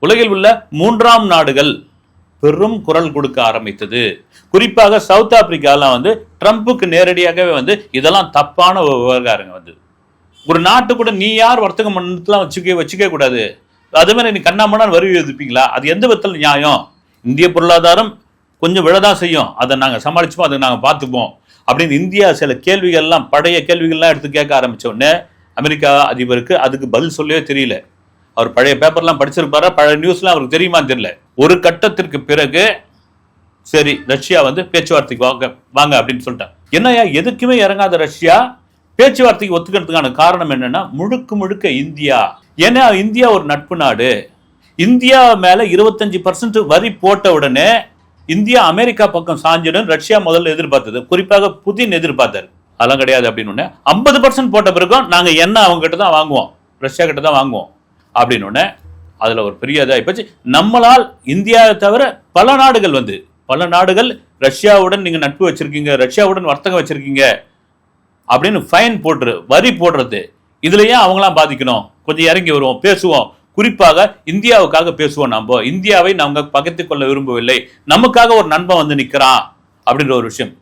உலகில் உள்ள 3ஆம் நாடுகள் பெரும் குரல் கொடுக்க ஆரம்பித்தது. குறிப்பாக சவுத் ஆப்பிரிக்காலாம் ட்ரம்புக்கு நேரடியாகவே இதெல்லாம் தப்பான விவகாரங்க. ஒரு நாட்டு கூட நீ யார் வர்த்தகம் பண்ணலாம் வச்சுக்க கூடாது. அதே மாதிரி நீ கண்ணாமண்ணா வரி விதிப்பீங்களா? அது எந்த விதத்தில் நியாயம்? இந்திய பொருளாதாரம் கொஞ்சம் விழதான் செய்யும், அதை நாங்கள் சமாளிச்சுப்போம், அதை நாங்கள் பார்த்துப்போம் அப்படின்னு இந்தியா சில கேள்விகள்லாம் பழைய கேள்விகள்லாம் எடுத்து கேட்க ஆரம்பிச்ச உடனே அமெரிக்கா அதிபருக்கு அதுக்கு பதில் சொல்லவே தெரியல. அவர் பழைய பேப்பர்லாம் படிச்சிருப்பாரா, பழைய நியூஸ்லாம் அவருக்கு தெரியுமான்னு தெரியல. ஒரு கட்டத்திற்கு பிறகு சரி ரஷ்யா பேச்சுவார்த்தைக்கு வாங்க அப்படின்னு சொல்லிட்டாங்க. என்னையா எதுக்குமே இறங்காத ரஷ்யா பேச்சுவார்த்தைக்கு ஒத்துக்கிறதுக்கான காரணம் என்னன்னா முழுக்க இந்தியா. ஏன்னா இந்தியா ஒரு நட்பு நாடு. இந்தியா மேல 25% வரி போட்ட உடனே இந்தியா அமெரிக்கா பக்கம் சாஞ்சிடும் ரஷ்யா முதல்ல எதிர்பார்த்தது, குறிப்பாக புதின் எதிர்பார்த்தாரு. அதெல்லாம் கிடையாது அப்படின்னு 50% போட்ட பிறகும் நாங்க என்ன அவங்க கிட்ட தான் வாங்குவோம், ரஷ்யா கிட்ட தான் வாங்குவோம் அப்படின்னு அதுல ஒரு பெரிய இதாக போச்சு. நம்மளால் இந்தியாவை தவிர பல நாடுகள் ரஷ்யாவுடன் நீங்க நட்பு வச்சிருக்கீங்க, ரஷ்யாவுடன் வர்த்தகம் வச்சிருக்கீங்க அப்படின்னு ஃபைன் போட்டு வரி போடுறது. இதுலயே அவங்களாம் பாதிக்கணும், கொஞ்சம் இறங்கி வருவோம், பேசுவோம். குறிப்பாக இந்தியாவுக்காக பேசுவோம். நம்ம இந்தியாவை நாங்க பகைத்துக் கொள்ள விரும்பவில்லை, நமக்காக ஒரு நண்பன் நிக்கிறான் அப்படின்ற ஒரு விஷயம்.